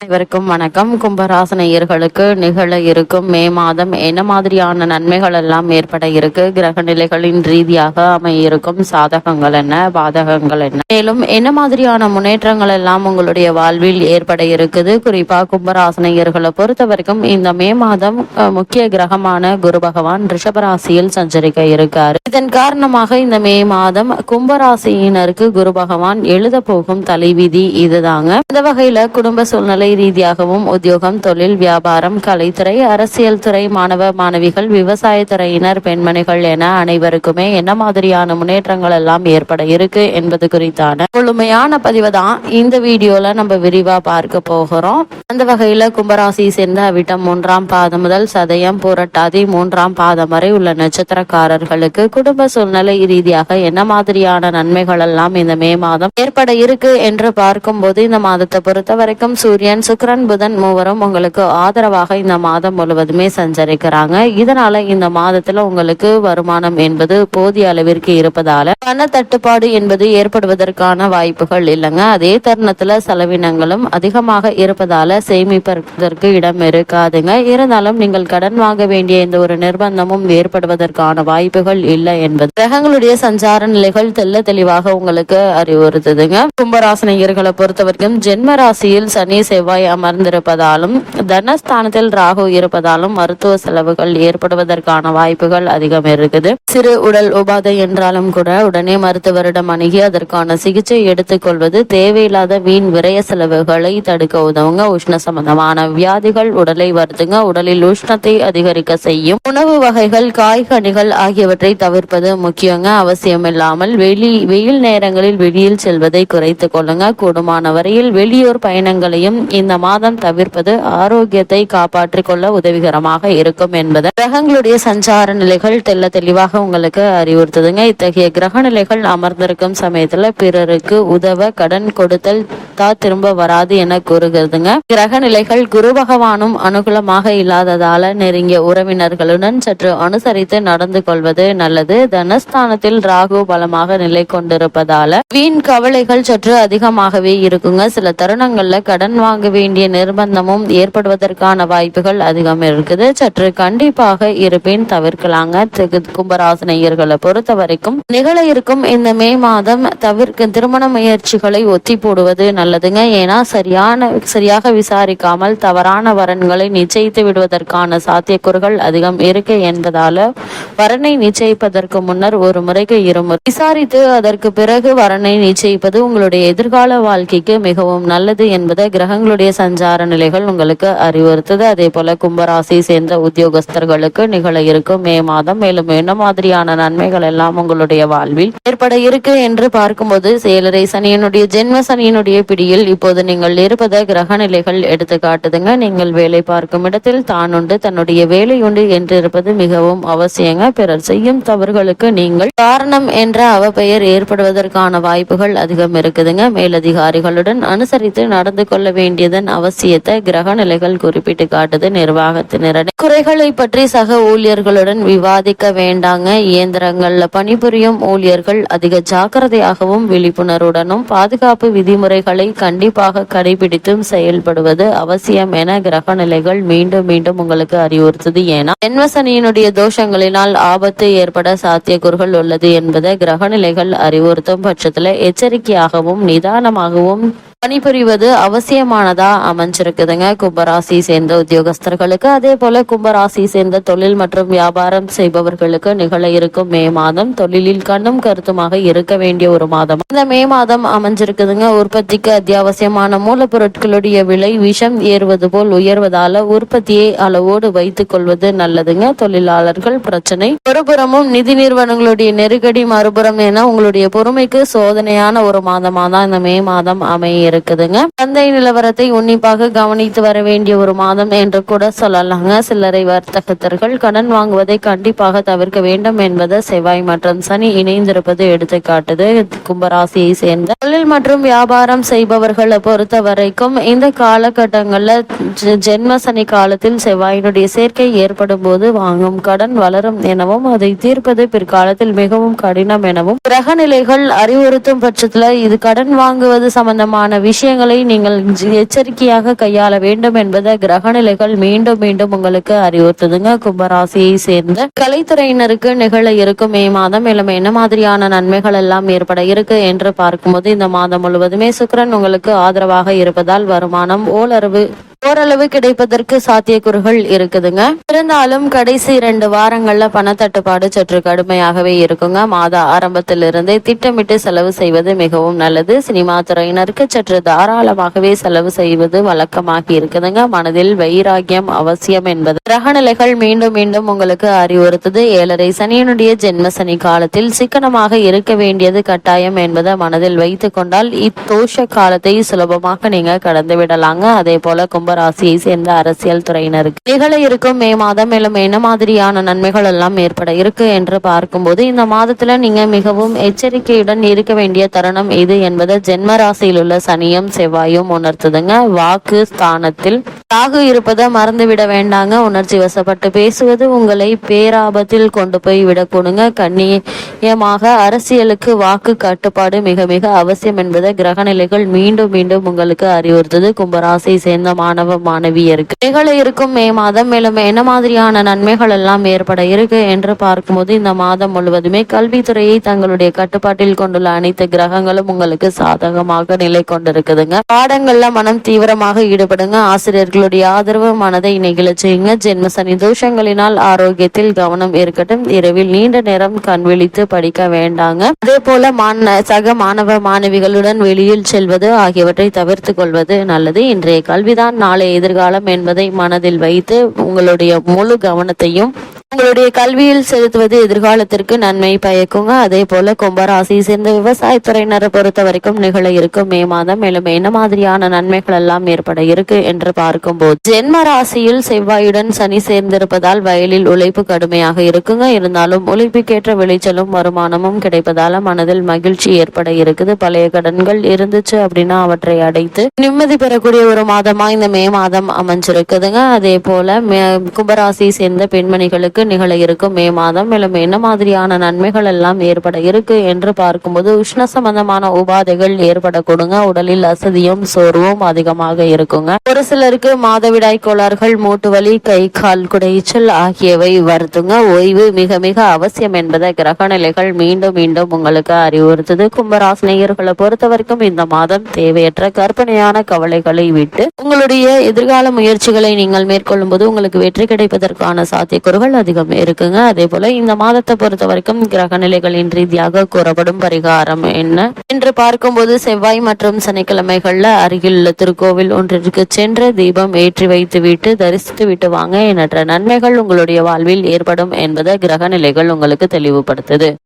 அனைவருக்கும் வணக்கம். கும்பராசினியர்களுக்கு நிகழ இருக்கும் மே மாதம் என்ன மாதிரியான நன்மைகள் எல்லாம் ஏற்பட இருக்கு, கிரக நிலைகளின் ரீதியாக அமைய இருக்கும் சாதகங்கள் என்ன, பாதகங்கள் என்ன, மேலும் என்ன மாதிரியான முன்னேற்றங்கள் எல்லாம் உங்களுடைய வாழ்வில் ஏற்பட இருக்குது. குறிப்பா கும்பராசினியர்களை பொறுத்த வரைக்கும் இந்த மே மாதம் முக்கிய கிரகமான குரு பகவான் ரிஷபராசியில் சஞ்சரிக்க இருக்காரு. இதன் காரணமாக இந்த மே மாதம் கும்பராசியினருக்கு குரு பகவான் எழுத போகும் தலைவிதி இதுதாங்க. இந்த வகையில குடும்ப சூழ்நிலை ரீதியாகவும் உத்தியோகம், தொழில், வியாபாரம், கலைத்துறை, அரசியல் துறை, மாணவ மாணவிகள், விவசாயத்துறையினர், பெண்மணிகள் என அனைவருக்குமே என்ன மாதிரியான முன்னேற்றங்கள் எல்லாம் ஏற்பட இருக்கு என்பது குறித்தான முழுமையான பதிவை தான் இந்த வீடியோல நம்ம விரிவா பார்க்க போகிறோம். அந்த வகையில கும்பராசி சேர்ந்த அவிட்டம் 3ஆம் பாதம் முதல் சதயம், பூரட்டாதி 3ஆம் பாதம் வரை உள்ள நட்சத்திரக்காரர்களுக்கு குடும்ப சூழ்நிலை ரீதியாக என்ன மாதிரியான நன்மைகள் எல்லாம் இந்த மே மாதம் ஏற்பட இருக்கு என்று பார்க்கும்போது, இந்த மாதத்தை பொறுத்த வரைக்கும் சூரியன், சுக்கிரன், புதன் மூவரும் உங்களுக்கு ஆதரவாக இந்த மாதம் முழுவதுமே சஞ்சரிக்கிறாங்க. இதனால இந்த மாதத்துல உங்களுக்கு வருமானம் என்பது போதிய அளவிற்கு இருப்பதால பண தட்டுப்பாடு என்பது ஏற்படுவதற்கான வாய்ப்புகள் இல்லைங்க. அதே தருணத்துல செலவினங்களும் அதிகமாக இருப்பதால சேமிப்பதற்கு இடம் இருக்காதுங்க. இருந்தாலும் நீங்கள் கடன் வாங்க வேண்டிய இந்த ஒரு நிர்பந்தமும் ஏற்படுவதற்கான வாய்ப்புகள் இல்லை என்பது கிரகங்களுடைய சஞ்சார நிலைகள் தெல்ல தெளிவாக உங்களுக்கு அறிவுறுத்துதுங்க. கும்பராசினியர்களை பொறுத்த வரைக்கும் ஜென்ம ராசியில் சனி, செவ்வாய் அமர்ந்திருப்பதாலும் தனஸ்தானத்தில் ராகு இருப்பதாலும் மருத்துவ செலவுகள் ஏற்படுவதற்கான வாய்ப்புகள் அதிகம் இருக்குது. சிறு உடல் உபாதை என்றாலும் கூட உடனே மருத்துவரிடம் அணுகி அதற்கான சிகிச்சை எடுத்துக்கொள்வது தேவையில்லாத வீண் விரய செலவுகளை தடுக்க உதவுங்க. உஷ்ண சம்பந்தமான வியாதிகள் உடலை வருத்துங்க. உடலில் உஷ்ணத்தை அதிகரிக்க செய்யும் உணவு வகைகள், காய்கனிகள் ஆகியவற்றை தவிர்ப்பது முக்கியங்க. அவசியமில்லாமல் வெயில் நேரங்களில் வெளியில் செல்வதை குறைத்துக் கொள்ளுங்க. கூடுமான வரையில் வெளியூர் பயணங்களையும் இந்த மாதம் தவிர்ப்பது ஆரோக்கியத்தை காப்பாற்றிக் கொள்ள உதவிகரமாக இருக்கும் என்பது கிரகங்களுடைய சஞ்சார நிலைகள் தெல்ல தெளிவாக உங்களுக்கு அறிவுறுத்துதுங்க. இத்தகைய கிரக நிலைகள் அமர்ந்திருக்கும் சமயத்துல பிறருக்கு உதவ கடன் கொடுத்தல் திரும்ப வராது என கூறுகிறதுங்க. கிரக நிலைகள் குரு பகவானும் அனுகூலமாக இல்லாததால நெருங்கிய உறவினர்களுடன் சற்று அனுசரித்து நடந்து கொள்வது நல்லது. தனஸ்தானத்தில் ராகு பலமாக நிலை கொண்டிருப்பதால வீண் கவலைகள் சற்று அதிகமாகவே இருக்குங்க. சில தருணங்கள்ல கடன் வாங்க வேண்டிய நிர்பந்தமும் ஏற்படுவதற்கான வாய்ப்புகள் அதிகம் இருக்குது. சற்று கண்டிப்பாக இருப்பேன் தவிர்க்கலாங்க. கும்பராசினியர்களை பொறுத்த வரைக்கும் நிகழ இருக்கும் இந்த மே மாதம் திருமண முயற்சிகளை ஒத்தி போடுவது நல்லதுங்க. ஏன்னா சரியாக விசாரிக்காமல் தவறான வரன்களை நிச்சயித்து விடுவதற்கான சாத்தியக்கூறுகள் அதிகம் இருக்கு என்பதால வரனை நிச்சயிப்பதற்கு முன்னர் ஒரு முறைக்கு இருமுறை விசாரித்து அதற்கு பிறகு வரனை நிச்சயிப்பது உங்களுடைய எதிர்கால வாழ்க்கைக்கு மிகவும் நல்லது என்பதை கிரகங்களுடைய சஞ்சார நிலைகள் உங்களுக்கு அறிவுறுத்துது. அதே போல கும்பராசி சேர்ந்த உத்தியோகஸ்தர்களுக்கு நிகழ இருக்கும் மே மாதம் மேலும் என்ன மாதிரியான நன்மைகள் எல்லாம் உங்களுடைய வாழ்வில் ஏற்பட இருக்கு என்று பார்க்கும்போது, செயலரை சனியனுடைய ஜென்ம சனியினுடைய பிடியில் இப்போது நீங்கள் இருப்பதை கிரக நிலைகள் எடுத்து காட்டுதுங்க. நீங்கள் வேலை பார்க்கும் இடத்தில் தான் உண்டு தன்னுடைய வேலை உண்டு என்று இருப்பது மிகவும் அவசியங்க. பிறர் செய்யும் தவறுகளுக்கு நீங்கள் காரணம் என்ற அவப்பெயர் ஏற்படுவதற்கான வாய்ப்புகள் அதிகம் இருக்குதுங்க. மேலதிகாரிகளுடன் அனுசரித்து நடந்து கொள்ள வேண்டியதன் அவசியத்தை கிரக நிலைகள் குறிப்பிட்டு காட்டுது. நிர்வாகத்தினரின் குறைகளை பற்றி சக ஊழியர்களுடன் விவாதிக்க வேண்டாங்க. இயந்திரங்கள்ல பணிபுரியும் ஊழியர்கள் அதிக ஜாக்கிரதையாகவும் விழிப்புணர்வுடனும் பாதுகாப்பு விதிமுறைகளை கண்டிப்பாக கடைபிடித்தும் செயல்படுவது அவசியம் என கிரக நிலைகள் மீண்டும் மீண்டும் உங்களுக்கு அறிவுறுத்துது. ஏன்னா ஜென்மசனியினுடைய தோஷங்களினால் ஆபத்து ஏற்பட சாத்தியக்கூறுகள் உள்ளது என்பதை கிரக நிலைகள் அறிவுறுத்தும் பட்சத்துல எச்சரிக்கையாகவும் நிதானமாகவும் பணிபுரிவது அவசியமானதா அமைஞ்சிருக்குதுங்க. கும்பராசி சேர்ந்த உத்தியோகஸ்தர்களுக்கு அதே போல கும்பராசி சேர்ந்த தொழில் மற்றும் வியாபாரம் செய்பவர்களுக்கு நிகழ இருக்கும் மே மாதம் தொழிலில் கண்ணும் கருத்துமாக இருக்க வேண்டிய ஒரு மாதம் இந்த மே மாதம் அமைஞ்சிருக்குதுங்க. உற்பத்திக்கு அத்தியாவசியமான மூலப்பொருட்களுடைய விலை விஷம் ஏறுவது போல் உயர்வதால உற்பத்தியை அளவோடு வைத்துக் கொள்வது நல்லதுங்க. தொழிலாளர்கள் பிரச்சனை ஒருபுறமும் நிதி நிறுவனங்களுடைய நெருக்கடி மறுபுறம் என உங்களுடைய பொறுமைக்கு சோதனையான ஒரு மாதமா தான் இந்த மே மாதம் அமைய இருக்குதுங்க. சந்தை நிலவரத்தை உன்னிப்பாக கவனித்து வர வேண்டிய ஒரு மாதம் என்று கூட சொல்லலாங்க. சில்லறை வர்த்தகத்தர்கள் கடன் வாங்குவதை கண்டிப்பாக தவிர்க்க வேண்டும் என்பதை செவ்வாய் மற்றும் சனி இணைந்திருப்பது எடுத்து காட்டுது. கும்பராசியை சேர்ந்த தொழில் மற்றும் வியாபாரம் செய்பவர்களை பொறுத்த வரைக்கும் இந்த காலகட்டங்கள்ல ஜென்ம சனி காலத்தில் செவ்வாயினுடைய சேர்க்கை ஏற்படும் போது வாங்கும் கடன் வளரும் எனவும் அதை தீர்ப்பது பிற்காலத்தில் மிகவும் கடினம் எனவும் கிரக நிலைகள் அறிவுறுத்தும் பட்சத்துல இது கடன் வாங்குவது சம்பந்தமான விஷயங்களை நீங்கள் எச்சரிக்கையாக கையாள வேண்டும் என்பதை கிரகநிலைகள் மீண்டும் மீண்டும் உங்களுக்கு அறிவுறுத்துதுங்க. கும்பராசியை சேர்ந்த கலைத்துறையினருக்கு நிகழ இருக்கும் மே மாதம் மேலும் என்ன மாதிரியான நன்மைகள் எல்லாம் ஏற்பட இருக்கு என்று பார்க்கும்போது, இந்த மாதம் முழுவதுமே சுக்கிரன் உங்களுக்கு ஆதரவாக இருப்பதால் வருமானம் ஓரளவு கிடைப்பதற்கு சாத்தியக்கூறுகள் இருக்குதுங்க. இருந்தாலும் கடைசி 2 வாரங்கள்ல பணத்தட்டுப்பாடு சற்று கடுமையாகவே இருக்குங்க. மாத ஆரம்பத்திலிருந்தே திட்டமிட்டு செலவு செய்வது மிகவும் நல்லது. சினிமா துறையினருக்கு சற்று தாராளமாகவே செலவு செய்வது வழக்கமாகி இருக்குதுங்க. மனதில் வைராகியம் அவசியம் என்பது கிரகநிலைகள் மீண்டும் மீண்டும் உங்களுக்கு அறிவுறுத்துது. 7.5 சனியினுடைய ஜென்ம சனி காலத்தில் சிக்கனமாக இருக்க வேண்டியது கட்டாயம் என்பதை மனதில் வைத்துக் கொண்டால் இத்தோஷ காலத்தை சுலபமாக நீங்க கடந்து விடலாங்க. அதே போல கும்பராசியை சேர்ந்த அரசியல் துறையினருக்கு நிகழ இருக்கும் மே மாதம் மேலும் என்ன மாதிரியான நன்மைகள் எல்லாம் ஏற்பட இருக்கு என்று பார்க்கும்போது, இந்த மாதத்துல நீங்க மிகவும் எச்சரிக்கையுடன் இருக்க வேண்டிய தருணம் இது என்பதை ஜென்ம ராசியில் உள்ள சனியும் செவ்வாயும் உணர்த்துதுங்க. வாக்கு ஸ்தானத்தில் ராகு இருப்பதை மறந்துவிட வேண்டாங்க. உணர்ச்சி வசப்பட்டு பேசுவது உங்களை பேராபத்தில் கொண்டு போய் விடக்கூடுங்க. கண்ணியமாக அரசியலுக்கு வாக்கு கட்டுப்பாடு மிக மிக அவசியம் என்பதை கிரகநிலைகள் மீண்டும் மீண்டும் உங்களுக்கு அறிவுறுத்தது. கும்பராசியை சேர்ந்த மாணவ மாணவியருக்கு நிகழ இருக்கும் மே மாதம் மேலும் என்ன மாதிரியான நன்மைகள் எல்லாம் ஏற்பட இருக்கு என்று பார்க்கும்போது, இந்த மாதம் முழுவதுமே கல்வித்துறையை தங்களுடைய கட்டுப்பாட்டில் கொண்டுள்ள அனைத்து கிரகங்களும் உங்களுக்கு சாதகமாக நிலை கொண்டிருக்குதுங்க. பாடங்கள்ல மனம் தீவிரமாக ஈடுபடுங்க. ஆசிரியர்களுடைய ஆதரவு மனதை நெகிழச் செய்யுங்க. ஜென்ம சனி தோஷங்களினால் ஆரோக்கியத்தில் கவனம் இருக்கட்டும். இரவில் நீண்ட நேரம் கண் விழித்து படிக்க வேண்டாங்க. அதே போல சக மாணவ மாணவிகளுடன் வெளியில் செல்வது ஆகியவற்றை தவிர்த்து கொள்வது நல்லது. இன்றைய கல்விதான் நாளைய எதிர்காலம் என்பதை மனதில் வைத்து உங்களுடைய முழு கவனத்தையும் உங்களுடைய கல்வியில் செலுத்துவது எதிர்காலத்திற்கு நன்மை பயக்குங்க. அதே போல கும்பராசியை சேர்ந்த விவசாயத்துறையினரை பொறுத்த வரைக்கும் நிகழ இருக்கும் மே மாதம் மேலும் என்ன மாதிரியான நன்மைகள் எல்லாம் ஏற்பட இருக்கு என்று பார்க்கும்போது, ஜென்ம ராசியில் செவ்வாயுடன் சனி சேர்ந்திருப்பதால் வயலில் உழைப்பு கடுமையாக இருக்குங்க. இருந்தாலும் உழைப்புக்கேற்ற விளைச்சலும் வருமானமும் கிடைப்பதால மனதில் மகிழ்ச்சி ஏற்பட இருக்குது. பழைய கடன்கள் இருந்துச்சு அப்படின்னா அவற்றை அடைத்து நிம்மதி பெறக்கூடிய ஒரு மாதமா இந்த மே மாதம் அமைஞ்சிருக்குதுங்க. அதே போல கும்பராசியை சேர்ந்த பெண்மணிகளுக்கு நிகழ இருக்கும் மே மாதம் மேலும் என்ன மாதிரியான நன்மைகள் எல்லாம் ஏற்பட இருக்கு என்று பார்க்கும்போது, உஷ்ண சம்பந்தமான உபாதைகள் ஏற்படக்கூடுங்க. உடலில் அசதியும் சோர்வும் அதிகமாக இருக்குங்க. ஒரு சிலருக்கு மாதவிடாய் கோளாறுகள், மூட்டு வலி, கை கால் குடைச்சல் ஆகியவை வருத்துங்க. ஓய்வு மிக மிக அவசியம் என்பதை கிரகநிலைகள் மீண்டும் மீண்டும் உங்களுக்கு அறிவுறுத்துது. கும்பராசினியர்களை பொறுத்தவரைக்கும் இந்த மாதம் தேவையற்ற கற்பனையான கவலைகளை விட்டு உங்களுடைய எதிர்கால முயற்சிகளை நீங்கள் மேற்கொள்ளும் போது உங்களுக்கு வெற்றி கிடைப்பதற்கான சாத்தியக்கூறுகள் அதிகம் இருக்குங்க. அதே போல இந்த மாதத்தை பொறுத்த வரைக்கும் கிரக நிலைகளின் ரீதியாக கூறப்படும் பரிகாரம் என்ன என்று பார்க்கும்போது, செவ்வாய் மற்றும் சனிக்கிழமைகள்ல அருகிலுள்ள திருக்கோவில் ஒன்றிற்கு சென்று தீபம் ஏற்றி வைத்து விட்டு தரிசித்து விட்டு வாங்க. எண்ணற்ற நன்மைகள் உங்களுடைய வாழ்வில் ஏற்படும் என்பதை கிரக நிலைகள் உங்களுக்கு தெளிவுபடுத்துது.